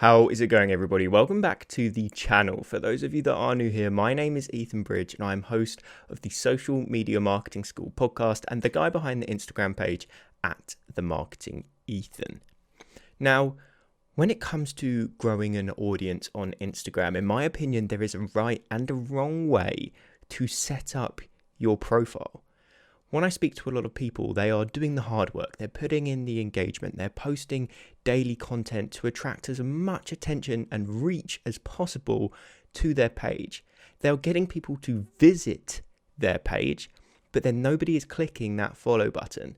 How is it going, everybody? Welcome back to the channel. For those of you that are new here, my name is Ethan Bridge and I'm host of the Social Media Marketing School podcast and the guy behind the Instagram page at The Marketing Ethan. Now, when it comes to growing an audience on Instagram, in my opinion, there is a right and a wrong way to set up your profile. When I speak to a lot of people, they are doing the hard work. They're putting in the engagement. They're posting daily content to attract as much attention and reach as possible to their page. They're getting people to visit their page, but then nobody is clicking that follow button.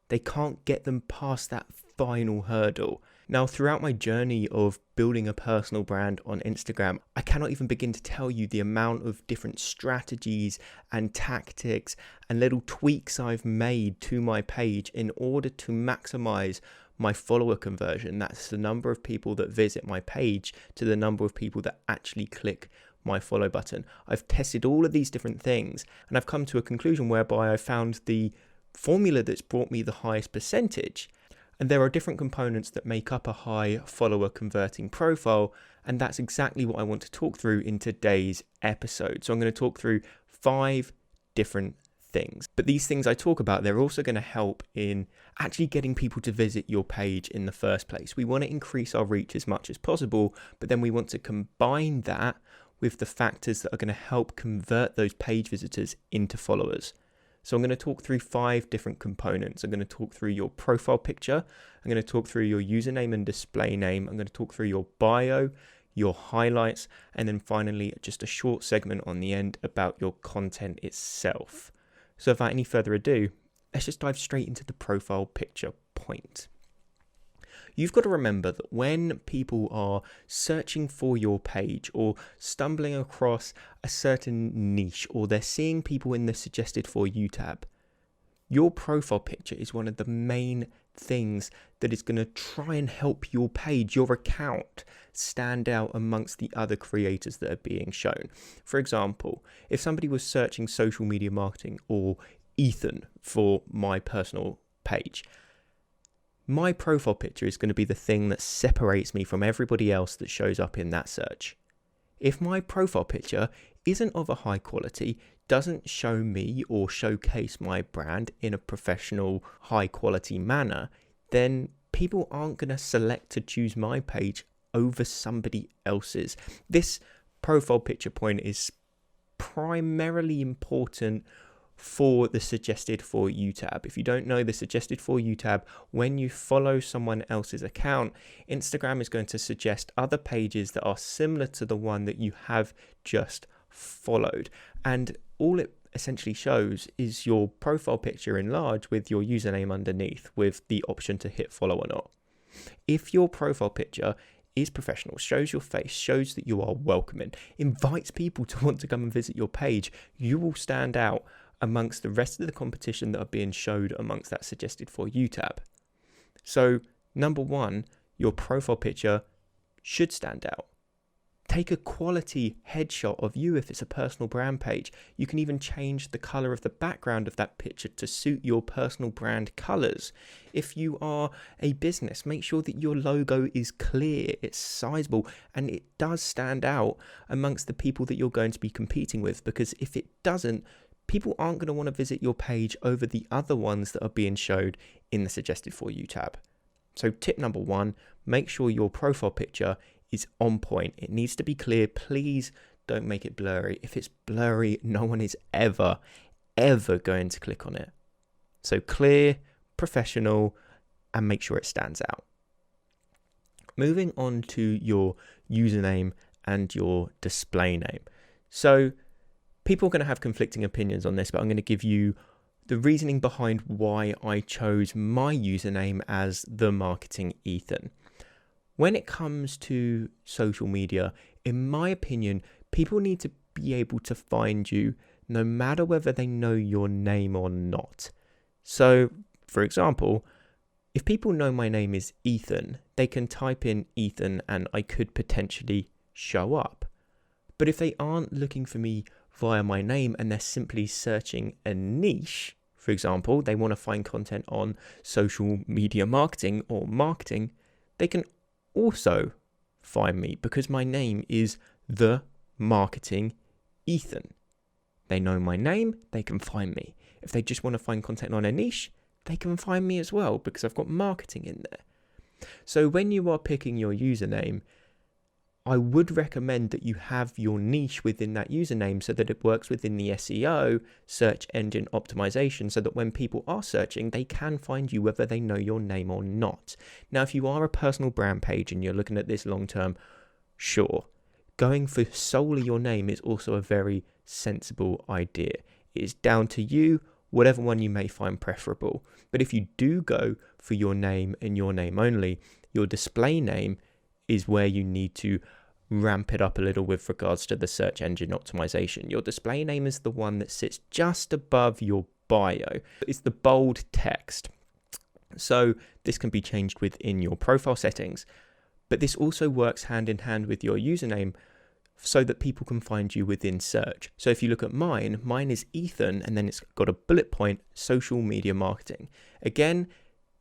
They can't get them past that final hurdle. Now, throughout my journey of building a personal brand on Instagram, I cannot even begin to tell you the amount of different strategies and tactics and little tweaks I've made to my page in order to maximize my follower conversion. That's the number of people that visit my page to the number of people that actually click my follow button. I've tested all of these different things and I've come to a conclusion whereby I found the formula that's brought me the highest percentage. And there are different components that make up a high follower converting profile. And that's exactly what I want to talk through in today's episode. So I'm going to talk through 5 different things. But these things I talk about, they're also going to help in actually getting people to visit your page in the first place. We want to increase our reach as much as possible, but then we want to combine that with the factors that are going to help convert those page visitors into followers. So I'm going to talk through 5 different components. I'm going to talk through your profile picture. I'm going to talk through your username and display name. I'm going to talk through your bio, your highlights, and then finally just a short segment on the end about your content itself. So without any further ado, let's just dive straight into the profile picture point. You've got to remember that when people are searching for your page or stumbling across a certain niche or they're seeing people in the suggested for you tab, your profile picture is one of the main things that is going to try and help your page, your account, stand out amongst the other creators that are being shown. For example, if somebody was searching social media marketing or Ethan for my personal page, my profile picture is going to be the thing that separates me from everybody else that shows up in that search. If my profile picture isn't of a high quality, doesn't show me or showcase my brand in a professional, high quality manner, then people aren't going to select to choose my page over somebody else's. This profile picture point is primarily important for the suggested for you tab. If you don't know the suggested for you tab, when you follow someone else's account, Instagram is going to suggest other pages that are similar to the one that you have just followed. And all it essentially shows is your profile picture enlarged with your username underneath with the option to hit follow or not. If your profile picture is professional, shows your face, shows that you are welcoming, invites people to want to come and visit your page, you will stand out amongst the rest of the competition that are being showed amongst that suggested for you tab. So number 1, your profile picture should stand out. Take a quality headshot of you if it's a personal brand page. You can even change the color of the background of that picture to suit your personal brand colors. If you are a business, make sure that your logo is clear, it's sizable, and it does stand out amongst the people that you're going to be competing with, because if it doesn't, people aren't going to want to visit your page over the other ones that are being showed in the suggested for you tab. So tip number 1, make sure your profile picture is on point. It needs to be clear. Please don't make it blurry. If it's blurry, no one is ever going to click on it. So clear, professional, and make sure it stands out. Moving on to your username and your display name. So people are going to have conflicting opinions on this, but I'm going to give you the reasoning behind why I chose my username as The Marketing Ethan. When it comes to social media, in my opinion, people need to be able to find you no matter whether they know your name or not. So, for example, if people know my name is Ethan, they can type in Ethan and I could potentially show up. But if they aren't looking for me via my name and they're simply searching a niche, for example, they want to find content on social media marketing or marketing, they can also find me because my name is The Marketing Ethan. They know my name, they can find me. If they just want to find content on a niche, they can find me as well because I've got marketing in there. So when you are picking your username, I would recommend that you have your niche within that username so that it works within the SEO, search engine optimization, so that when people are searching, they can find you whether they know your name or not. Now, if you are a personal brand page and you're looking at this long term, sure, going for solely your name is also a very sensible idea. It is down to you, whatever one you may find preferable. But if you do go for your name and your name only, your display name is where you need to ramp it up a little with regards to the search engine optimization. Your display name is the one that sits just above your bio. It's the bold text. So this can be changed within your profile settings, but this also works hand in hand with your username so that people can find you within search. So if you look at mine is Ethan, and then it's got a bullet point, social media marketing. Again,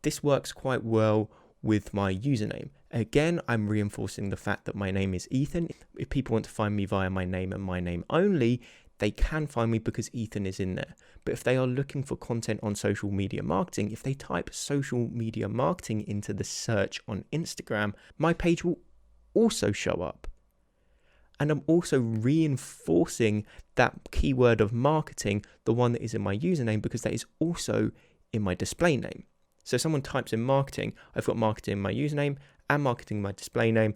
this works quite well with my username. Again, I'm reinforcing the fact that my name is Ethan. If people want to find me via my name and my name only, they can find me because Ethan is in there. But if they are looking for content on social media marketing, if they type social media marketing into the search on Instagram, my page will also show up. And I'm also reinforcing that keyword of marketing, the one that is in my username, because that is also in my display name. So someone types in marketing, I've got marketing in my username and marketing in my display name.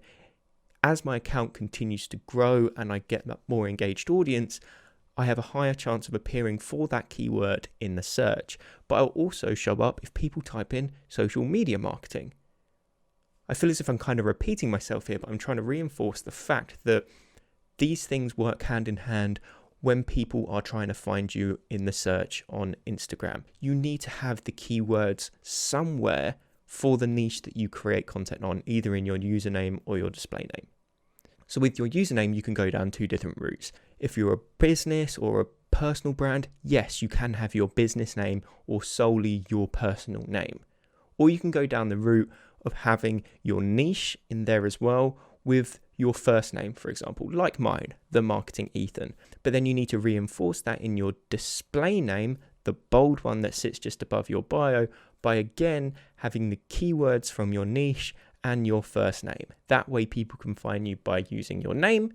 As my account continues to grow and I get that more engaged audience, I have a higher chance of appearing for that keyword in the search. But I'll also show up if people type in social media marketing. I feel as if I'm kind of repeating myself here, but I'm trying to reinforce the fact that these things work hand in hand when people are trying to find you in the search on Instagram. You need to have the keywords somewhere for the niche that you create content on, either in your username or your display name. So with your username, you can go down two different routes. If you're a business or a personal brand, yes, you can have your business name or solely your personal name. Or you can go down the route of having your niche in there as well with your first name, for example, like mine, The Marketing Ethan. But then you need to reinforce that in your display name, the bold one that sits just above your bio, by again having the keywords from your niche and your first name. That way people can find you by using your name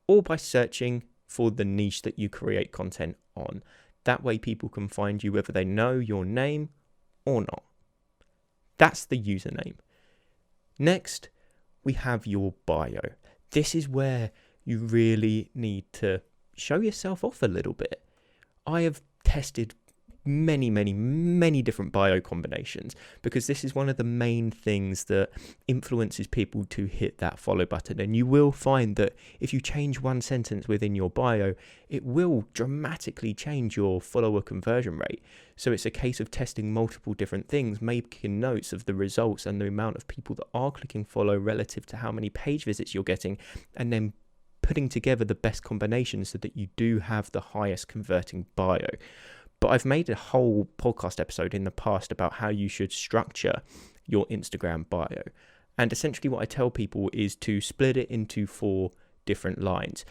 or by searching for the niche that you create content on. That way people can find you whether they know your name or not. That's the username. Next, we have your bio. This is where you really need to show yourself off a little bit. I have tested many different bio combinations because this is one of the main things that influences people to hit that follow button. And you will find that if you change one sentence within your bio, it will dramatically change your follower conversion rate. So it's a case of testing multiple different things, making notes of the results and the amount of people that are clicking follow relative to how many page visits you're getting, and then putting together the best combination so that you do have the highest converting bio. But I've made a whole podcast episode in the past about how you should structure your Instagram bio. And essentially what I tell people is to split it into 4 different lines.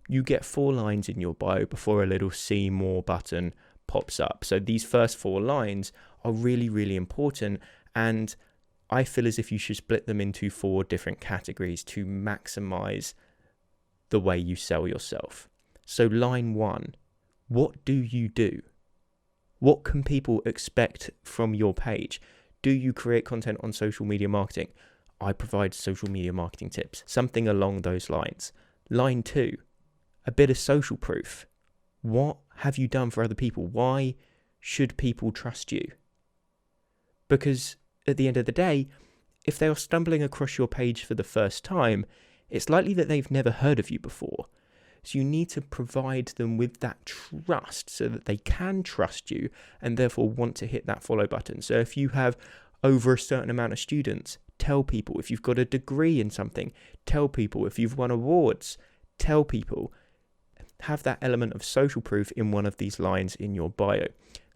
You get 4 lines in your bio before a little see more button pops up. So these first 4 lines are really important. And I feel as if you should split them into 4 different categories to maximize the way you sell yourself. So line 1, what do you do? What can people expect from your page? Do you create content on social media marketing? I provide social media marketing tips, something along those lines. Line 2, a bit of social proof. What have you done for other people? Why should people trust you? Because at the end of the day, if they are stumbling across your page for the first time, it's likely that they've never heard of you before. So you need to provide them with that trust so that they can trust you and therefore want to hit that follow button. So if you have over a certain amount of students, tell people. If you've got a degree in something, tell people. If you've won awards, tell people. Have that element of social proof in one of these lines in your bio.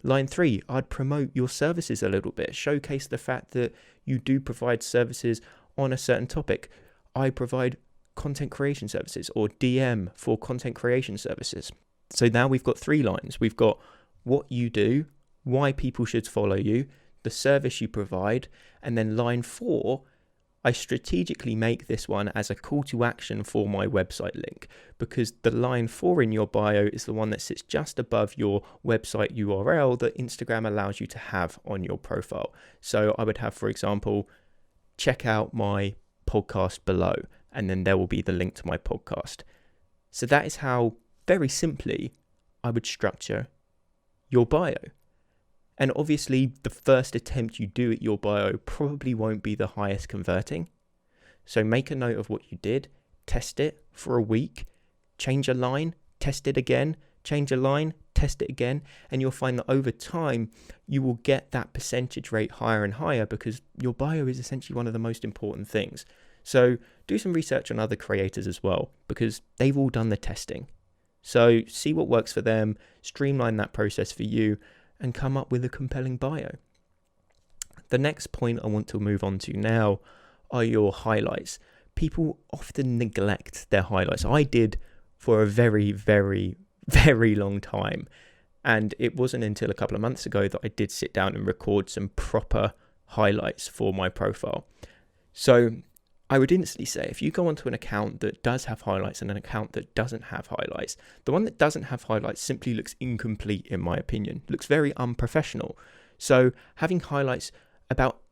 Line 3, I'd promote your services a little bit. Showcase the fact that you do provide services on a certain topic. I provide content creation services, or DM for content creation services. So now we've got 3 lines. We've got what you do, why people should follow you, the service you provide, and then line 4, I strategically make this one as a call to action for my website link, because the line 4 in your bio is the one that sits just above your website URL that Instagram allows you to have on your profile. So I would have, for example, check out my podcast below, and then there will be the link to my podcast. So that is how, very simply, I would structure your bio. And obviously, the first attempt you do at your bio probably won't be the highest converting. So make a note of what you did, test it for a week, change a line, test it again, change a line, test it again, and you'll find that over time, you will get that percentage rate higher and higher, because your bio is essentially one of the most important things. So do some research on other creators as well, because they've all done the testing. So see what works for them, streamline that process for you, and come up with a compelling bio. The next point I want to move on to now are your highlights. People often neglect their highlights. I did for a very, very, very long time. And it wasn't until a couple of months ago that I did sit down and record some proper highlights for my profile. So I would instantly say, if you go onto an account that does have highlights and an account that doesn't have highlights, the one that doesn't have highlights simply looks incomplete, in my opinion. It looks very unprofessional. So having highlights about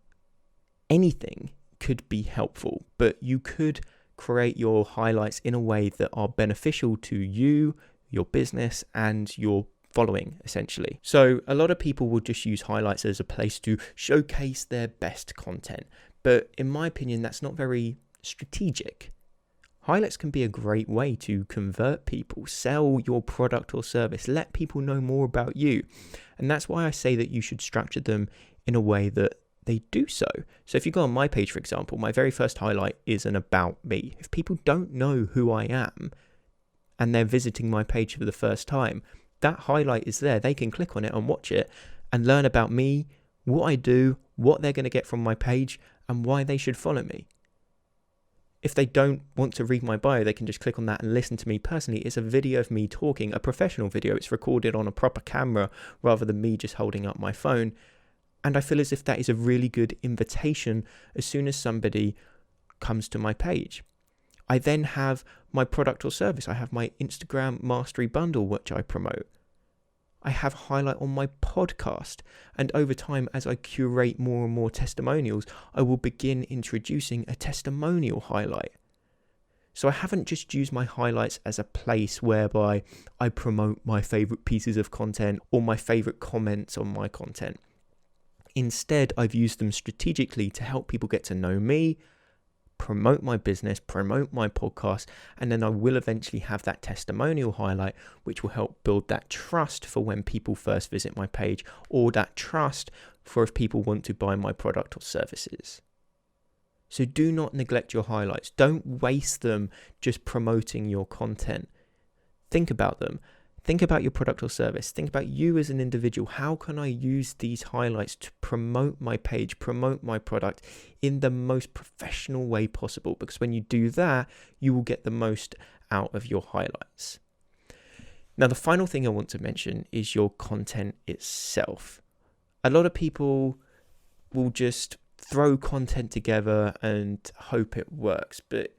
anything could be helpful, but you could create your highlights in a way that are beneficial to you, your business, and your following, essentially. So a lot of people will just use highlights as a place to showcase their best content. But in my opinion, that's not very strategic. Highlights can be a great way to convert people, sell your product or service, let people know more about you. And that's why I say that you should structure them in a way that they do so. So if you go on my page, for example, my very first highlight is an about me. If people don't know who I am and they're visiting my page for the first time, that highlight is there. They can click on it and watch it and learn about me, what I do, what they're going to get from my page, and why they should follow me. If they don't want to read my bio, they can just click on that and listen to me personally. It's a video of me talking, a professional video. It's recorded on a proper camera rather than me just holding up my phone. And I feel as if that is a really good invitation as soon as somebody comes to my page. I then have my product or service. I have my Instagram Mastery Bundle, which I promote. I have highlight on my podcast. And over time, as I curate more and more testimonials, I will begin introducing a testimonial highlight. So I haven't just used my highlights as a place whereby I promote my favorite pieces of content or my favorite comments on my content. Instead, I've used them strategically to help people get to know me, promote my business, promote my podcast, and then I will eventually have that testimonial highlight, which will help build that trust for when people first visit my page, or that trust for if people want to buy my product or services. So do not neglect your highlights. Don't waste them just promoting your content. Think about them. Think about your product or service. Think about you as an individual. How can I use these highlights to promote my page, promote my product in the most professional way possible? Because when you do that, you will get the most out of your highlights. Now, the final thing I want to mention is your content itself. A lot of people will just throw content together and hope it works. But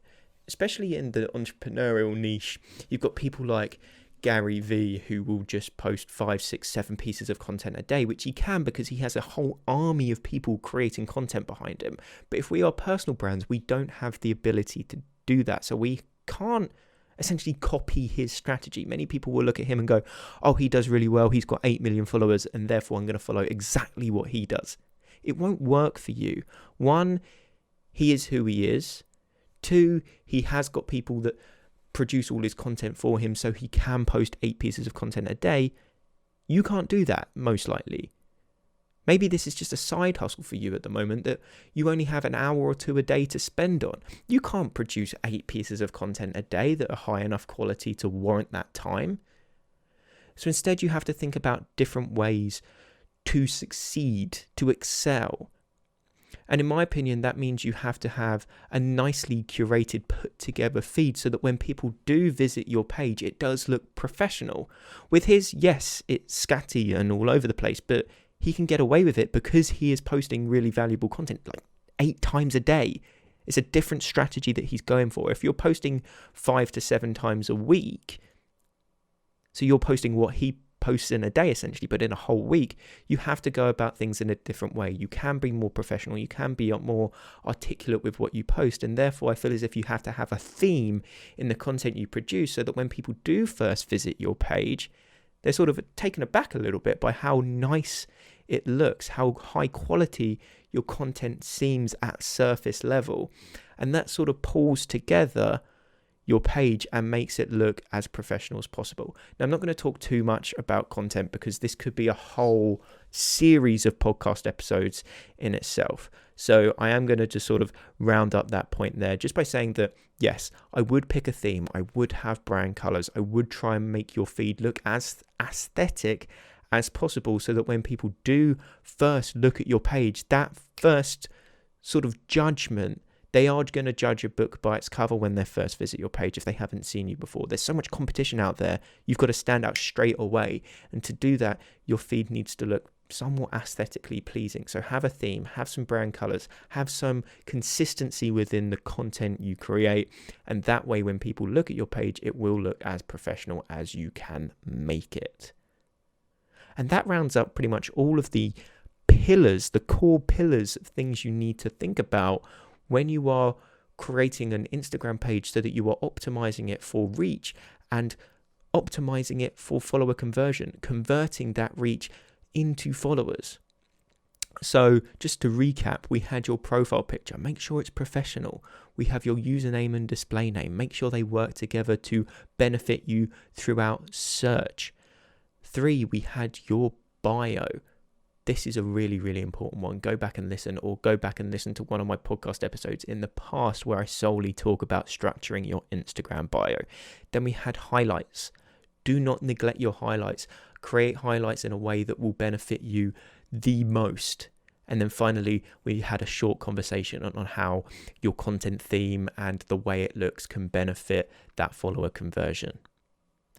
especially in the entrepreneurial niche, you've got people like Gary Vee, who will just post 5, 6, 7 pieces of content a day, which he can because he has a whole army of people creating content behind him. But if we are personal brands, we don't have the ability to do that. So we can't essentially copy his strategy. Many people will look at him and go, oh, he does really well. He's got 8 million followers and therefore I'm going to follow exactly what he does. It won't work for you. 1, he is who he is. 2, he has got people that produce all his content for him so he can post 8 pieces of content a day. You can't do that, most likely. Maybe this is just a side hustle for you at the moment that you only have an hour or 2 a day to spend on. You can't produce 8 pieces of content a day that are high enough quality to warrant that time. So instead you have to think about different ways to succeed, to excel. And in my opinion, that means you have to have a nicely curated, put together feed so that when people do visit your page, it does look professional. With his, yes, it's scatty and all over the place, but he can get away with it because he is posting really valuable content like 8 times a day. It's a different strategy that he's going for. If you're posting 5 to 7 times a week, so you're posting what he posts in a day essentially, but in a whole week, you have to go about things in a different way. You can be more professional, you can be more articulate with what you post, and therefore I feel as if you have to have a theme in the content you produce so that when people do first visit your page, they're sort of taken aback a little bit by how nice it looks, how high quality your content seems at surface level, and that sort of pulls together your page and makes it look as professional as possible. Now, I'm not going to talk too much about content because this could be a whole series of podcast episodes in itself. So I am going to just sort of round up that point there just by saying that, yes, I would pick a theme. I would have brand colors. I would try and make your feed look as aesthetic as possible so that when people do first look at your page, that first sort of judgment, they are going to judge a book by its cover when they first visit your page if they haven't seen you before. There's so much competition out there. You've got to stand out straight away. And to do that, your feed needs to look somewhat aesthetically pleasing. So have a theme, have some brand colors, have some consistency within the content you create. And that way, when people look at your page, it will look as professional as you can make it. And that rounds up pretty much all of the pillars, the core pillars of things you need to think about when you are creating an Instagram page so that you are optimizing it for reach and optimizing it for follower conversion, converting that reach into followers. So just to recap, we had your profile picture. Make sure it's professional. We have your username and display name. Make sure they work together to benefit you throughout search. 3, we had your bio. This is a really, really important one. Go back and listen, or go back and listen to one of my podcast episodes in the past where I solely talk about structuring your Instagram bio. Then we had highlights. Do not neglect your highlights. Create highlights in a way that will benefit you the most. And then finally, we had a short conversation on how your content theme and the way it looks can benefit that follower conversion.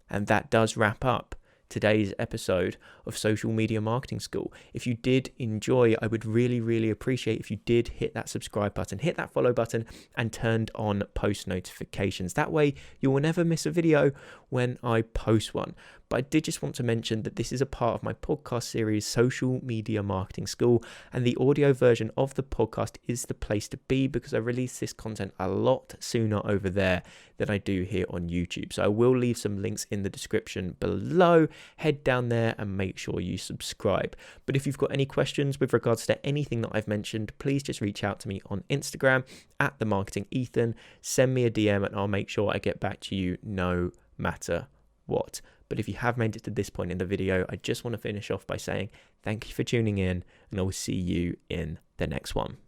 And that does wrap up today's episode of Social Media Marketing School. If you did enjoy, I would really, really appreciate if you did hit that subscribe button, hit that follow button, and turned on post notifications. That way you will never miss a video when I post one. But I did just want to mention that this is a part of my podcast series, Social Media Marketing School, and the audio version of the podcast is the place to be because I release this content a lot sooner over there than I do here on YouTube. So I will leave some links in the description below. Head down there and make sure you subscribe. But if you've got any questions with regards to anything that I've mentioned, please just reach out to me on Instagram at @themarketingethan. Send me a DM and I'll make sure I get back to you no matter what. But if you have made it to this point in the video, I just want to finish off by saying thank you for tuning in, and I will see you in the next one.